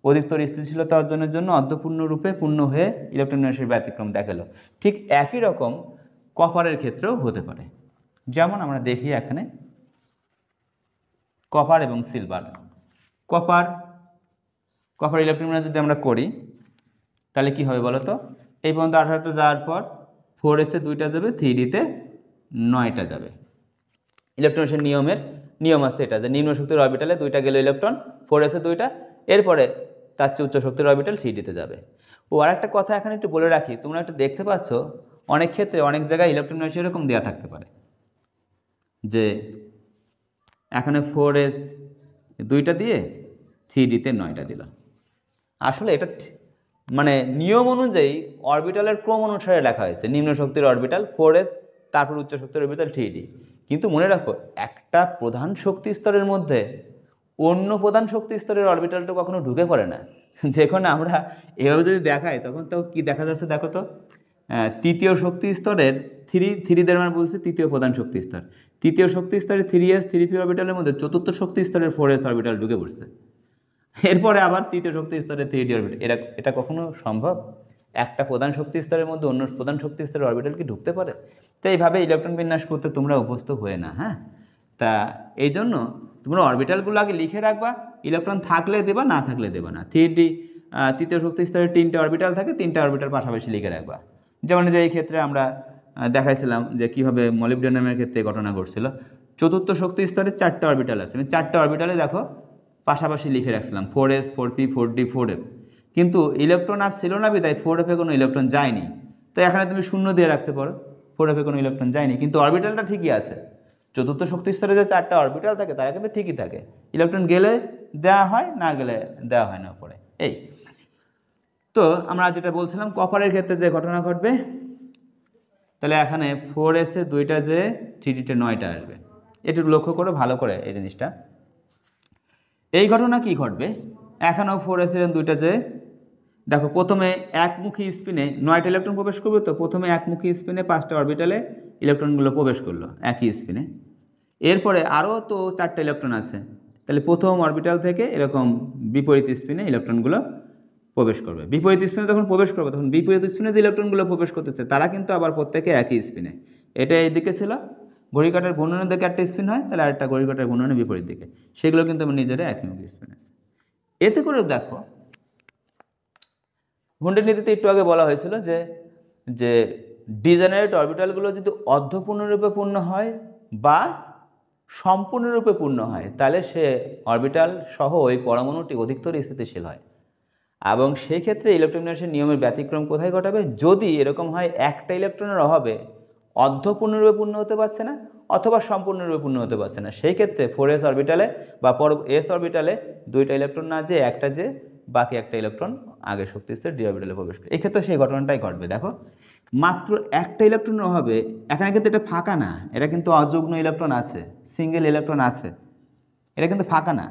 অধিকতর স্থিতিশীলতা অর্জনের জন্য অর্ধপূর্ণ রূপে পূর্ণ হয়ে ইলেকট্রন বিন্যাসের ব্যতিক্রম দেখালো। ঠিক একই রকম কপারের ক্ষেত্রেও হতে পারে। যেমন আমরা দেখি এখানে কপার এবং সিলভার। কপার ইলেকট্রন বিন্যাস যদি আমরা করি তাহলে কি হবে বলো তো, এই পর্যন্ত 18টা যাওয়ার পর 4s এ 2টা যাবে, 3d-তে 9টা যাবে। ইলেকট্রন বিন্যাসের নিয়ম আছে এটা, যে নিম্ন শক্তির অরবিটালে 2টা গেল ইলেকট্রন, 4s এ 2টা, এরপরে তার চেয়ে উচ্চ শক্তির অরবিটাল 3d-তে যাবে। ও আর একটা কথা এখানে একটু বলে রাখি, তোমরা একটু দেখতে পাচ্ছ অনেক ক্ষেত্রে অনেক জায়গায় ইলেকট্রন বিন্যাস এরকম দেওয়া থাকতে পারে যে এখানে 4s 2টা দিয়ে 3d-তে 9টা দিল। আসলে এটা মানে নিয়ম অনুযায়ী অরবিটালের ক্রম অনুসারে লেখা হয়েছে, নিম্ন শক্তির অরবিটাল 4s, তারপর উচ্চ শক্তির অরবিটাল 3d। কিন্তু মনে রাখো একটা প্রধান শক্তি স্তরের মধ্যে অন্য প্রধান শক্তি স্তরের অরবিটালটা কখনো ঢুকে পড়ে না। যেখানে আমরা এভাবে যদি দেখাই তখন তো কি দেখা যাচ্ছে দেখো তো, তৃতীয় শক্তি স্তরের থ্রিদের মানে বলছে তৃতীয় প্রধান শক্তি স্তর, তৃতীয় শক্তি স্তরের 3s 3p অরবিটালের মধ্যে চতুর্থ শক্তি স্তরের 4s অরবিটাল ঢুকে পড়ছে, এরপরে আবার তৃতীয় শক্তি স্তরে 3d অরবিটাল। এটা কখনো সম্ভব? একটা প্রধান শক্তি স্তরের মধ্যে অন্য প্রধান শক্তি স্তরের অরবিটাল কি ঢুকতে পারে? তো এইভাবে ইলেকট্রন বিন্যাস করতে তোমরা অভ্যস্ত হয়ে না। হ্যাঁ, তা এই জন্য তোমরা অরবিটালগুলো আগে লিখে রাখবা, ইলেকট্রন থাকলে দেবা, না থাকলে দেবা না। তৃতীয় শক্তি স্তরে 3টে অরবিটাল থাকে, 3টে অরবিটাল পাশাপাশি লিখে রাখবা। যেমন যে এই ক্ষেত্রে আমরা দেখাইছিলাম যে কীভাবে মলিবডেনামের ক্ষেত্রে ঘটনা ঘটছিল। চতুর্থ শক্তি স্তরে 4টে অরবিটাল আছে, 4টে অরবিটালে দেখো পাশাপাশি লিখে রাখছিলাম 4s 4p 4d 4f, কিন্তু ইলেকট্রন আর ছিল না বিদায় 4f-এ কোনো ইলেকট্রন যায়নি। তো এখানে তুমি শূন্য দিয়ে রাখতে পারো, 4f-এ কোনো ইলেকট্রন যায়নি, কিন্তু অরবিটালটা ঠিকই আছে। চতুর্থ শক্তি স্তরে যে 4টা অরবিটাল থাকে তারা কিন্তু ঠিকই থাকে, ইলেকট্রন গেলে দেওয়া হয়, না গেলে দেওয়া হয় না উপরে। এই তো আমরা যেটা বলছিলাম কপারের ক্ষেত্রে যে ঘটনা ঘটবে, তাহলে এখানে 4s এ 2টা যে 3d-তে 9টা আসবে। একটু লক্ষ্য করো ভালো করে এই জিনিসটা। এই ঘটনা কি ঘটবে, এখানেও 4s এর 2টা যে দেখো প্রথমে একমুখী স্পিনে 9টা ইলেকট্রন প্রবেশ করবে, তো প্রথমে একমুখী স্পিনে 5টা অরবিটালে ইলেকট্রনগুলো প্রবেশ করলো একই স্পিনে। এরপরে আরও তো 4টা ইলেকট্রন আছে, তাহলে প্রথম অরবিটাল থেকে এরকম বিপরীত স্পিনে ইলেকট্রনগুলো প্রবেশ করবে। বিপরীত স্পিনে যখন প্রবেশ করবে তখন বিপরীত স্পিনে যে ইলেকট্রনগুলো প্রবেশ করতেছে তারা কিন্তু আবার প্রত্যেকে একই স্পিনে। এটা এইদিকে ছিল, ঘড়ি কাঁটার ঘূর্ণনের দিকে একটা স্পিন হয়, তাহলে আরেকটা ঘড়ি কাঁটার ঘূর্ণনের বিপরীত দিকে, সেগুলো কিন্তু আমার নিজেরা একইমুখী স্পিন আছে। এতে করে দেখো ভন্ডের নীতিতে একটু আগে বলা হয়েছিল যে ডিজেনারেট অরবিটালগুলো যদি অর্ধপূর্ণরূপে পূর্ণ হয় বা সম্পূর্ণরূপে পূর্ণ হয় তাহলে সে অরবিটাল সহ ওই পরমাণুটি অধিকতর স্থিতিশীল হয়। এবং সেই ক্ষেত্রে ইলেকট্রন বিন্যাসের নিয়মের ব্যতিক্রম কোথায় ঘটাবে, যদি এরকম হয় একটা ইলেকট্রনের অভাবে অর্ধপূর্ণরূপে পূর্ণ হতে পারছে না অথবা সম্পূর্ণরূপে পূর্ণ হতে পারছে না, সেই ক্ষেত্রে 4s অরবিটালে বা s অরবিটালে 2টা ইলেকট্রন না যে একটা যে বাকি একটা ইলেকট্রন আগের শক্তি স্তরে ডি অরবিটালে প্রবেশ করে। এক্ষেত্রে সেই ঘটনাটাই ঘটবে। দেখো মাত্র একটা ইলেকট্রনের অভাবে, এখানে কিন্তু এটা ফাঁকা না, এটা কিন্তু অযুগ্ম ইলেকট্রন আছে, সিঙ্গেল ইলেকট্রন আছে, এটা কিন্তু ফাঁকা না।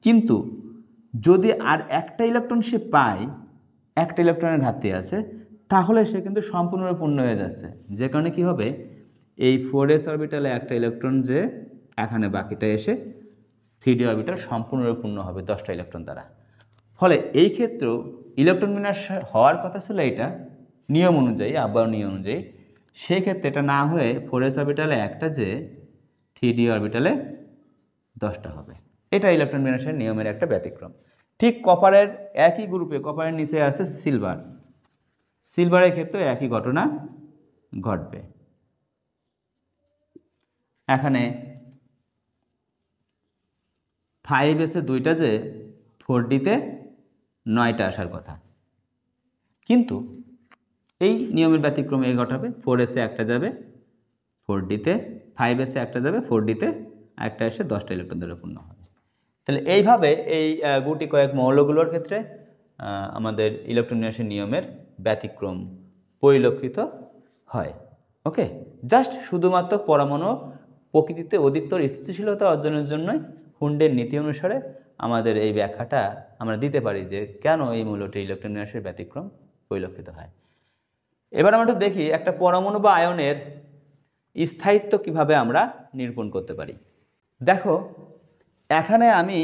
কিন্তু যদি আর একটা ইলেকট্রন সে পায়, একটা ইলেকট্রনের ঘাটতি আছে, তাহলে সে কিন্তু সম্পূর্ণরূপে পূর্ণ হয়ে যাচ্ছে। যে কারণে কি হবে, এই 4s অরবিটালে একটা ইলেকট্রন যে এখানে বাকিটা এসে 3d অরবিটাল সম্পূর্ণরূপে পূর্ণ হবে 10টা ইলেকট্রন দ্বারা। ফলে এই ক্ষেত্রেও ইলেকট্রন বিন্যাস হওয়ার কথা ছিল এটা নিয়ম অনুযায়ী, আবহাওয়ার নিয়ম অনুযায়ী, সেই ক্ষেত্রে এটা না হয়ে 4s অরবিটালে একটা যে 3d অরবিটালে 10টা হবে। এটা ইলেকট্রন বিন্যাসের নিয়মের একটা ব্যতিক্রম। ঠিক কপারের একই গ্রুপে, কপারের নিচে আছে সিলভার, সিলভারের ক্ষেত্রে একই ঘটনা ঘটবে। এখানে 5s এ 2টা যে 4d-তে 9টা আসার কথা, কিন্তু এই নিয়মের ব্যতিক্রমে ঘটাবে 4s এ একটা যাবে, 4d-তে, 5s একটা যাবে 4d-তে, একটা এসে 10টা ইলেকট্রন দ্বারা পূর্ণ হবে। তাহলে এইভাবে এই গুটি কয়েক মৌলগুলোর ক্ষেত্রে আমাদের ইলেকট্রন বিন্যাসের নিয়মের ব্যতিক্রম পরিলক্ষিত হয়। ওকে, জাস্ট শুধুমাত্র পরমাণু প্রকৃতিতে অধিকতর স্থিতিশীলতা অর্জনের জন্যই হুন্ডের নীতি অনুসারে আমাদের এই ব্যাখ্যাটা আমরা দিতে পারি যে কেন এই মৌলটি ইলেকট্রন বিন্যাসের ব্যতিক্রম পরিলক্ষিত হয়। এবার আমরা একটু দেখি একটা পরমাণু বা আয়নের স্থায়িত্ব কিভাবে আমরা নিরূপণ করতে পারি। দেখো, এখানে আমি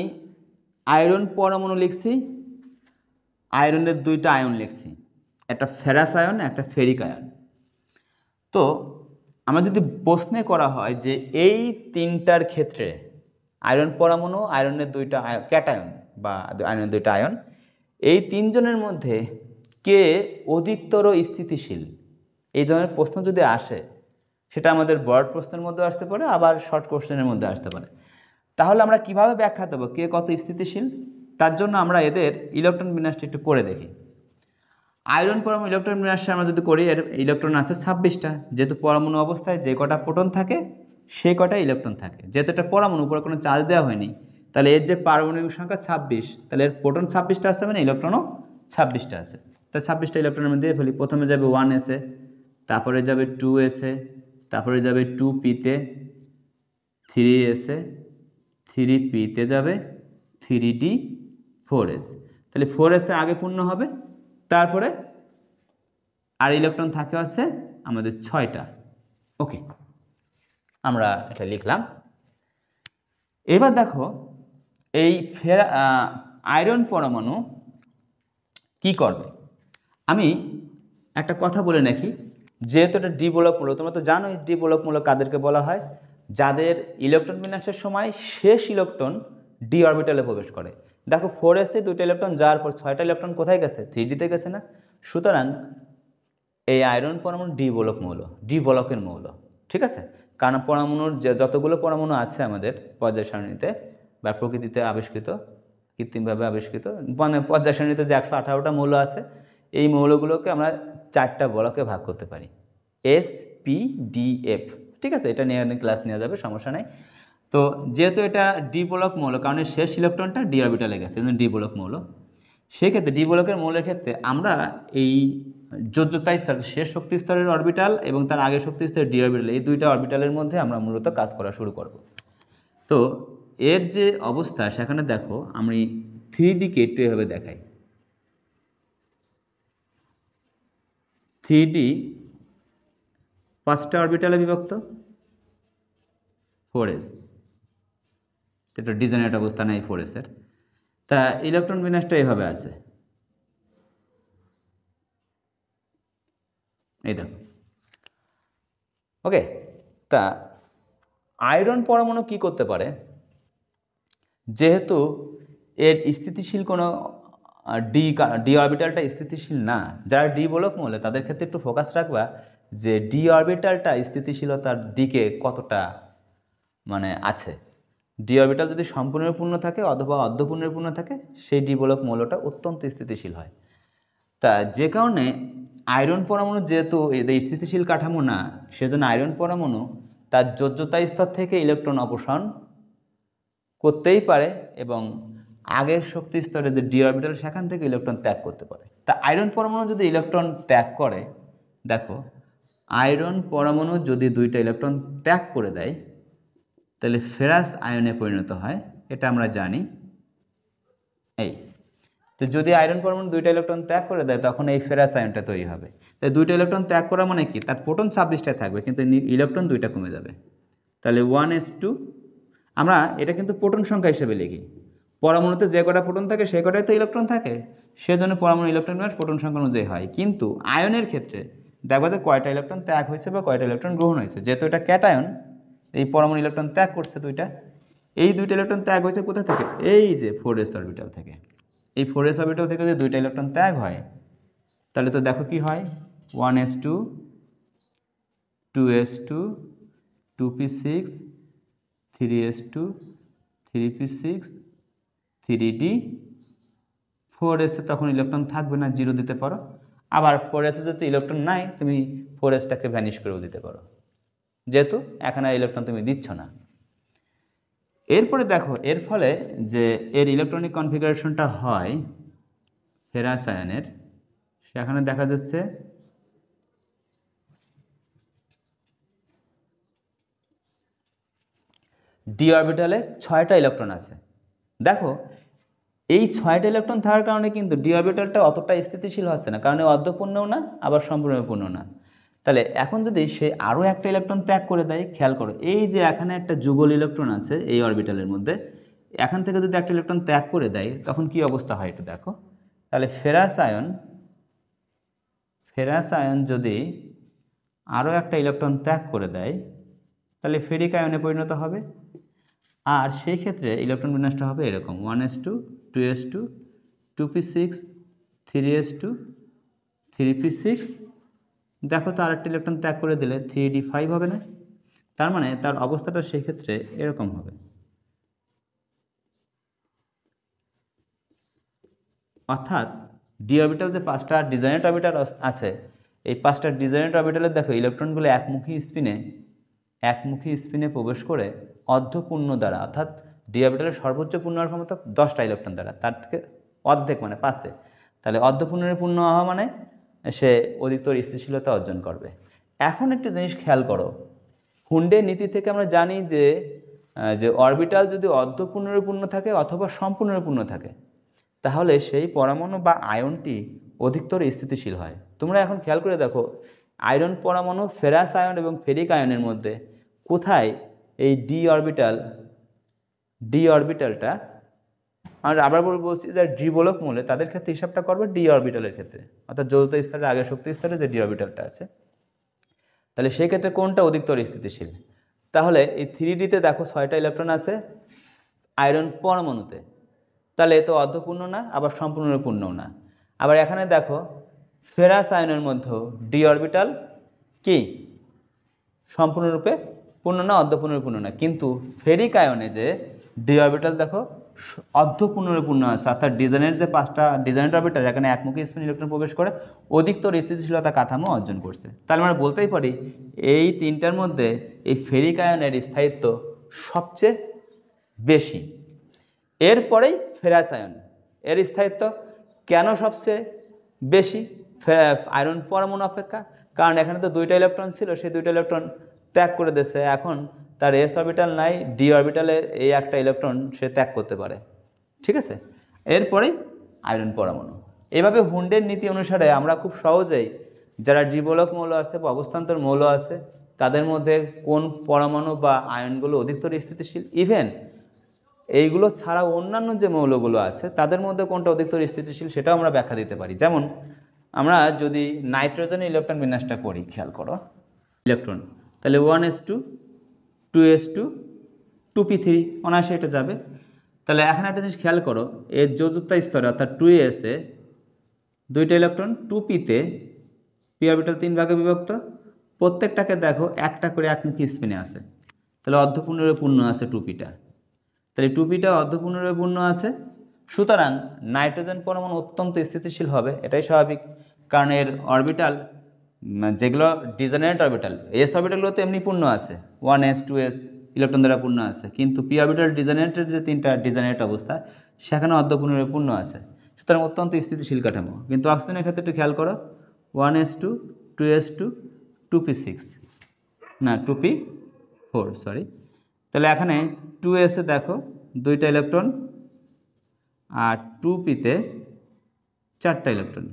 আয়রন পরমাণু লিখছি, আয়রনের দুইটা আয়ন লিখছি, একটা ফেরাস আয়ন, একটা ফেরিক আয়ন। তো আমরা যদি প্রশ্নে করা হয় যে এই তিনটার ক্ষেত্রে আয়রন পরমাণু, আয়রনের দুইটা ক্যাটায়ন বা আয়রনের দুইটা আয়ন, এই তিনজনের মধ্যে কে অধিকতর স্থিতিশীল, এই ধরনের প্রশ্ন যদি আসে, সেটা আমাদের ব্রড প্রশ্নের মধ্যে আসতে পারে, আবার শর্ট কোশ্চেনের মধ্যে আসতে পারে। তাহলে আমরা কিভাবে ব্যাখ্যা দেবো কে কত স্থিতিশীল? তার জন্য আমরা এদের ইলেকট্রন বিন্যাসটা একটু করে দেখি। আয়রন পরমাণু ইলেকট্রন বিন্যাসে আমরা যদি করি, এর ইলেকট্রন আছে 26টা। যেহেতু পরমাণু অবস্থায় যে কটা প্রোটন থাকে সেই কটা ইলেকট্রন থাকে। যেহেতু এটা পরমাণু, উপরে কোনো চার্জ দেওয়া হয়নি, তাহলে এর যে পারমাণবিক সংখ্যা 26, তাহলে এর প্রোটন 26টা আছে, মানে ইলেকট্রনও 26টা আছে। তাই 26টা ইলেকট্রনের মধ্যে ফেলি। প্রথমে যাবে 1s-এ, তারপরে যাবে 2s-এ, তারপরে যাবে 2p-তে, 3s-এ, 3p-তে যাবে, 3d, 4s। তাহলে 4s-এ আগে পূর্ণ হবে, তারপরে আর ইলেকট্রন থাকে হচ্ছে আমাদের 6টা। ওকে, আমরা এটা লিখলাম। এবার দেখো, এই আয়রন পরমাণু কি করবে। আমি একটা কথা বলে রাখি, যেহেতু এটা দ্বিবলক মূলক, তোমরা তো জানোই দ্বিবলক মূলক কাদেরকে বলা হয়, যাদের ইলেকট্রন বিন্যাসের সময় শেষ ইলেকট্রন ডি অরবিটালে প্রবেশ করে। দেখো 4s-এ 2টা ইলেকট্রন যাওয়ার পর 6টা ইলেকট্রন কোথায় গেছে? 3d-তে গেছে না? সুতরাং এই আয়রন পরমাণু দ্বিবলক মৌল, দ্বিবলকের মৌল, ঠিক আছে? কারণ পরমাণুর যতগুলো পরমাণু আছে আমাদের পর্যায় সারণীতে বা প্রকৃতিতে আবিষ্কৃত, কৃত্রিমভাবে আবিষ্কৃত, মানে পর্যায় সারণীতে যে 118টা মৌল আছে, এই মৌলগুলোকে আমরা 4টা বলকে ভাগ করতে পারি, S, P, D, F। ঠিক আছে, এটা নিয়ে ক্লাস নেওয়া যাবে, সমস্যা নেই। তো যেহেতু এটা দ্বিবলক মৌল, কারণ শেষ ইলেকট্রনটা ডি অরবিটালে গেছে, দ্বিবলক মৌল। সেক্ষেত্রে দ্বিবলকের মৌলের ক্ষেত্রে আমরা এই যোজ্যতা স্তর, শেষ শক্তি স্তরের অরবিটাল এবং তার আগের শক্তি স্তরের ডি অরবিটাল, এই দুইটা অরবিটালের মধ্যে আমরা মূলত কাজ করা শুরু করব। তো এর যে অবস্থা, সেখানে দেখো আমি 3D-কে একটু এভাবে দেখাই। 3D 5টা অরবিটালে বিভক্ত, 4s, এটা ডিজেনারেট অবস্থা নেই 4s-এর। তা ইলেকট্রন বিন্যাসটা এভাবে আছে, এই দেখো। ওকে, তা আয়রন পরমাণু কি করতে পারে, যেহেতু এর স্থিতিশীল কোনো ডি অরবিটালটা স্থিতিশীল না, যারা ডি বলক মৌল তাদের ক্ষেত্রে একটু ফোকাস রাখবা যে ডি অরবিটালটা স্থিতিশীলতার দিকে কতটা মানে আছে। ডি অরবিটাল যদি সম্পূর্ণরূপে পূর্ণ থাকে অথবা অর্ধপূর্ণরূপে পূর্ণ থাকে, সেই ডি বলক মৌলটা অত্যন্ত স্থিতিশীল হয়। তা যে কারণে আয়রন পরমাণু যেহেতু এদের স্থিতিশীল কাঠামো না, সেজন্য আয়রন পরমাণু তার যোজ্যতা স্তর থেকে ইলেকট্রন অপসারণ করতেই পারে এবং আগের শক্তি স্তরে যে ডি অরবিটাল সেখান থেকে ইলেকট্রন ত্যাগ করতে পারে। তা আয়রন পরমাণু যদি ইলেকট্রন ত্যাগ করে, দেখো আয়রন পরমাণু যদি 2টা ইলেকট্রন ত্যাগ করে দেয়, তাহলে ফেরাস আয়নে পরিণত হয়, এটা আমরা জানি। এই তো যদি আয়রন পরমাণু 2টা ইলেকট্রন ত্যাগ করে দেয়, তখন এই ফেরাস আয়নটা তৈরি হবে। তাই 2টা ইলেকট্রন ত্যাগ করা মানে কি, তার প্রোটন 26টায় থাকবে কিন্তু ইলেকট্রন 2টা কমে যাবে। তাহলে 1s2, আমরা এটা কিন্তু প্রোটন সংখ্যা হিসেবে লিখি। পরমাণুতে যে কটা প্রোটন থাকে সেই কটাই তো ইলেকট্রন থাকে, সেজন্য পরমাণু ইলেকট্রন বিন্যাস প্রোটন সংখ্যা অনুযায়ী হয়। কিন্তু আয়নের ক্ষেত্রে দেখবা যে কয়টা ইলেকট্রন ত্যাগ হয়েছে বা কয়টা ইলেকট্রন গ্রহণ হয়েছে। যেহেতু এটা ক্যাটায়ন, এই পরমাণু ইলেকট্রন ত্যাগ করছে 2টা, এই 2টা ইলেকট্রন ত্যাগ হয়েছে কোথা থেকে, এই যে 4s অরবিটাল থেকে। এই 4s অরবিটাল থেকে যদি 2টা ইলেকট্রন ত্যাগ হয়, তাহলে তো দেখো কি হয়, 1s2, 2s2, 2p6, 3s2, 3p6, 3d, 4s-এ তখন ইলেকট্রন থাকবে না, 0 দিতে পারো। আবার 4s-এ যদি ইলেকট্রন নাই, তুমি 4s-টাকে ভ্যানিশ করেও দিতে পারো। যেহেতু এখানে ইলেকট্রন তুমি দিচ্ছ না। এরপরে দেখো এর ফলে যে এর ইলেকট্রনিক কনফিগারেশনটা হয় ফেরাস আয়নের, সেখানে দেখা যাচ্ছে ডি অরবিটালে 6টা ইলেকট্রন আছে। দেখো এই 6টা ইলেকট্রন থাকার কারণে কিন্তু ডি অরবিটালটা অতটা স্থিতিশীল হচ্ছে না, কারণ অর্ধপূর্ণও না আবার সম্পূর্ণপূর্ণ না। তাহলে এখন যদি সে আরও একটা ইলেকট্রন ত্যাগ করে দেয়, খেয়াল করো এই যে এখানে একটা যুগল ইলেকট্রন আছে এই অরবিটালের মধ্যে, এখান থেকে যদি একটা ইলেকট্রন ত্যাগ করে দেয় তখন কি অবস্থা হয় একটু দেখো। তাহলে ফেরাস আয়ন যদি আরও একটা ইলেকট্রন ত্যাগ করে দেয় তাহলে ফেরিক আয়নে পরিণত হবে। আর সেই ক্ষেত্রে ইলেকট্রন বিন্যাসটা হবে এরকম 1s2 2s2 2p6 3s2 3p6। দেখো তো আরেকটা ইলেকট্রন ত্যাগ করে দিলে 3d5 হবে না? তার মানে তার অবস্থাটা সেই ক্ষেত্রে এরকম হবে। অর্থাৎ ডি অরবিটাল যে 5টা ডিজাইনেট অরবিটাল আছে, এই 5টা ডিজাইনেট অরবিটালে দেখো ইলেকট্রনগুলো একমুখী স্পিনে প্রবেশ করে অর্ধপূর্ণ দ্বারা, অর্থাৎ ডি অরবিটালের সর্বোচ্চ পূর্ণ হওয়ার ক্ষমতা 10টা ইলেকট্রন দ্বারা, তার থেকে অর্ধেক মানে 5-এ, তাহলে অর্ধপূর্ণের পূর্ণ হওয়া মানে সে অধিকতর স্থিতিশীলতা অর্জন করবে। এখন একটা জিনিস খেয়াল করো, হুন্ডের নীতি থেকে আমরা জানি যে অরবিটাল যদি অর্ধপূর্ণপূর্ণ থাকে অথবা সম্পূর্ণপূর্ণ থাকে তাহলে সেই পরমাণু বা আয়নটি অধিকতর স্থিতিশীল হয়। তোমরা এখন খেয়াল করে দেখো আয়রন পরমাণু ফেরাস আয়ন এবং ফেরিক আয়নের মধ্যে কোথায় এই ডি অরবিটালটা, আমরা আবার বলছি যে দ্বিবলক মূলে তাদের ক্ষেত্রে হিসাবটা করবে ডি অরবিটালের ক্ষেত্রে, অর্থাৎ যৌথ স্তরের আগের শক্তি স্তরে যে ডি অরবিটালটা আছে, তাহলে সেই ক্ষেত্রে কোনটা অধিকতর স্থিতিশীল? তাহলে এই 3D-তে দেখো 6টা ইলেকট্রন আছে আয়রন পরমাণুতে, তাহলে এ তো অর্ধপূর্ণ না আবার সম্পূর্ণপূর্ণও না। আবার এখানে দেখো ফেরাস আয়নের মধ্যে ডি অরবিটাল কি সম্পূর্ণরূপে পূর্ণ না অর্ধপূর্ণপূর্ণ না, কিন্তু ফেরিক আয়নে যে ডি অরবিটাল দেখো অর্ধপূর্ণপূর্ণ আছে, অর্থাৎ ডিজাইনের যে 5টা ডিজাইন অরবিটাল এখানে একমুখী স্পিন ইলেকট্রন প্রবেশ করে অধিকতর স্থিতিশীলতা কাঠামো অর্জন করছে। তাহলে আমরা বলতেই পারি এই 3টার মধ্যে এই ফেরিক আয়নের স্থায়িত্ব সবচেয়ে বেশি। এরপরেই ফেরাস আয়ন, এর স্থায়িত্ব কেন সবচেয়ে বেশি আয়রন পরমাণু অপেক্ষা? কারণ এখানে তো 2টা ইলেকট্রন ছিল, সেই 2টা ইলেকট্রন ত্যাগ করে দিয়েছে, এখন তার এস অরবিটাল নাই, ডি অরবিটালের এই একটা ইলেকট্রন সে ত্যাগ করতে পারে। ঠিক আছে, এরপরেই আয়রন পরমাণু। এভাবে হুন্ডের নীতি অনুসারে আমরা খুব সহজেই যারা দ্বিবলক মৌল আছে বা অবস্থান্তর মৌল আছে তাদের মধ্যে কোন পরমাণু বা আয়নগুলো অধিকতর স্থিতিশীল, ইভেন এইগুলো ছাড়া অন্যান্য যে মৌলগুলো আছে তাদের মধ্যে কোনটা অধিকতর স্থিতিশীল সেটাও আমরা ব্যাখ্যা দিতে পারি। যেমন আমরা যদি নাইট্রোজেনের ইলেকট্রন বিন্যাসটা করি, খেয়াল করো ইলেকট্রন, তাহলে 1s2 2s2 2p3 অনায়াসে এটা যাবে। তাহলে এখন একটা জিনিস খেয়াল করো, এর যৌথতা স্তরে অর্থাৎ 2s-এ 2টা ইলেকট্রন, 2p-তে পি অরবিটাল 3 ভাগে বিভক্ত, প্রত্যেকটাকে দেখো একটা করে একমুখী স্পিনে আছে, তাহলে অর্ধপূর্ণপূর্ণ আছে 2p-টা, তাহলে 2p-টা অর্ধপূর্ণপূর্ণ আছে, সুতরাং নাইট্রোজেন পরমাণু অত্যন্ত স্থিতিশীল হবে, এটাই স্বাভাবিক। কারণ এর অরবিটাল যেগুলো ডিজেনারেট অরবিটাল, এস অরবিটালগুলো তো এমনি পূর্ণ আছে, 1s 2s ইলেকট্রন দ্বারা পূর্ণ আছে, কিন্তু পি অরবিটাল ডিজেনারেটের যে 3টা ডিজেনারেট অবস্থা সেখানে অর্ধপূর্ণ আছে, সুতরাং অত্যন্ত স্থিতিশীল কাঠামো। কিন্তু অক্সিজেনের ক্ষেত্রে একটু খেয়াল করো 1s2 2s2 2p6 না 2p4 সরি, তাহলে এখানে 2s-এ দেখো 2টা ইলেকট্রন আর 2p-তে 4টা ইলেকট্রন,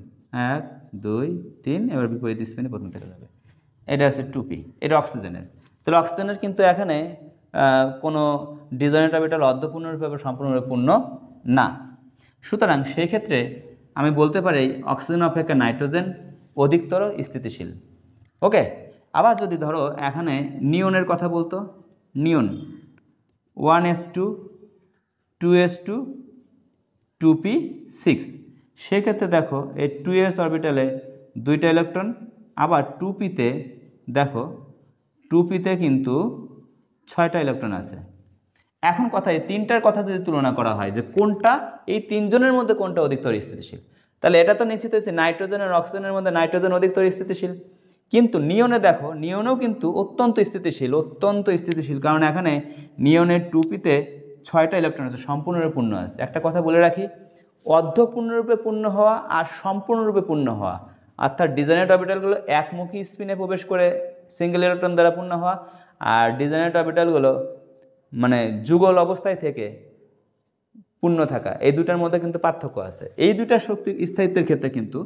1 2 3, এবার বিপরীত স্পিনে প্রথম থেকে যাবে, এটা আছে 2p, এটা অক্সিজেনের। তাহলে অক্সিজেনের কিন্তু এখানে কোনো ডিজেনারেট অরবিটাল অর্ধপূর্ণরূপে বা সম্পূর্ণরূপে পূর্ণ না, সুতরাং সেই ক্ষেত্রে আমি বলতে পারি অক্সিজেন অপেক্ষা নাইট্রোজেন অধিকতর স্থিতিশীল। ওকে, আবার যদি ধরো এখানে নিয়নের কথা বলতো, নিয়ন 1s2 2s2 2p6, সেক্ষেত্রে দেখো এই 2s অরবিটালে 2টা ইলেকট্রন, আবার 2p-তে দেখো 2p-তে কিন্তু 6টা ইলেকট্রন আছে। এখন কথা এই 3টার কথা যদি তুলনা করা হয় যে কোনটা এই 3জনের মধ্যে কোনটা অধিকতর স্থিতিশীল, তাহলে এটা তো নিশ্চিত হয়েছে নাইট্রোজেন আর অক্সিজেনের মধ্যে নাইট্রোজেন অধিকতর স্থিতিশীল, কিন্তু নিয়নে দেখো, নিয়নেও কিন্তু অত্যন্ত স্থিতিশীল, কারণ এখানে নিয়নের 2p-তে 6টা ইলেকট্রন আছে, সম্পূর্ণরূপে পূর্ণ আছে। একটা কথা বলে রাখি, অর্ধপূর্ণরূপে পূর্ণ হওয়া আর সম্পূর্ণরূপে পূর্ণ হওয়া, অর্থাৎ ডিজেনারেট অরবিটালগুলো একমুখী স্পিনে প্রবেশ করে সিঙ্গেল ইলেকট্রন দ্বারা পূর্ণ হওয়া, আর ডিজেনারেট অরবিটালগুলো মানে যুগল অবস্থায় থেকে পূর্ণ থাকা, এই দুটার মধ্যে কিন্তু পার্থক্য আছে। এই দুটা শক্তির স্থায়িত্বের ক্ষেত্রে কিন্তু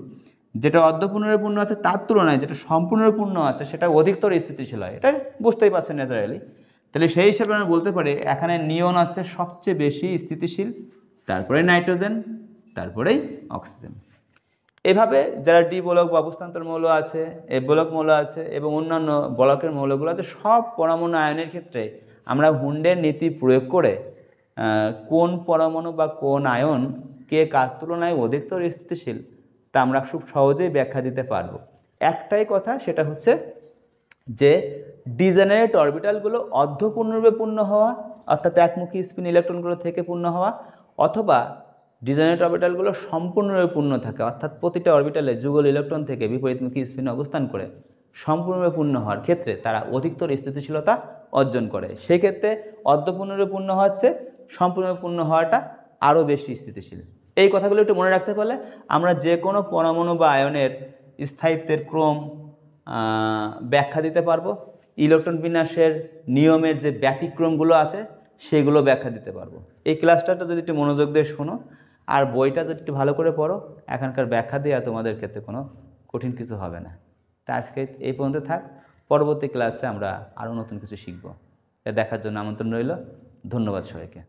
যেটা অর্ধপূর্ণরূপে পূর্ণ আছে তার তুলনায় যেটা সম্পূর্ণরূপে পূর্ণ আছে সেটা অধিকতর স্থিতিশীল হয়, এটা বুঝতেই পারছেন ন্যাচারালি। তাহলে সেই হিসেবে আমরা বলতে পারি এখানে নিয়ন আছে সবচেয়ে বেশি স্থিতিশীল, তারপরে নাইট্রোজেন, তারপরেই অক্সিজেন। এভাবে যারা ডি বলক বা অবস্থান্তর মৌল আছে, এ বলক মৌল আছে এবং অন্যান্য বলকের মৌলগুলো আছে, সব পরমাণু আয়নের ক্ষেত্রে আমরা হুন্ডের নীতি প্রয়োগ করে কোন পরমাণু বা কোন আয়ন কে কার তুলনায় অধিকতর স্থিতিশীল তা আমরা খুব সহজেই ব্যাখ্যা দিতে পারবো। একটাই কথা, সেটা হচ্ছে যে ডিজেনারেট অরবিটালগুলো অর্ধপূর্ণরূপে পূর্ণ হওয়া, অর্থাৎ একমুখী স্পিন ইলেকট্রনগুলো থেকে পূর্ণ হওয়া, অথবা ডিজেনারেট অরবিটালগুলো সম্পূর্ণরূপে পূর্ণ থাকে, অর্থাৎ প্রতিটা অরবিটালে যুগল ইলেকট্রন থেকে বিপরীতমুখী স্পিনে অবস্থান করে সম্পূর্ণরূপে পূর্ণ হওয়ার ক্ষেত্রে তারা অধিকতর স্থিতিশীলতা অর্জন করে। সেক্ষেত্রে অর্ধপূর্ণরূপে পূর্ণ হচ্ছে, সম্পূর্ণরূপে পূর্ণ হওয়াটা আরও বেশি স্থিতিশীল। এই কথাগুলো একটু মনে রাখতে পারলে আমরা যে কোনো পরমাণু বা আয়নের স্থায়িত্বের ক্রম ব্যাখ্যা দিতে পারবো, ইলেকট্রন বিন্যাসের নিয়মের যে ব্যতিক্রমগুলো আছে সেগুলো ব্যাখ্যা দিতে পারবো। এই ক্লাসটা যদি একটু মনোযোগ দিয়ে শোনো আর বইটা যদি একটু ভালো করে পড়ো, এখানকার ব্যাখ্যা দেওয়া তোমাদের ক্ষেত্রে কোনো কঠিন কিছু হবে না। তা আজকে এই পর্যন্ত থাক, পরবর্তী ক্লাসে আমরা আরও নতুন কিছু শিখব। এটা দেখার জন্য আমন্ত্রণ রইল। ধন্যবাদ সবাইকে।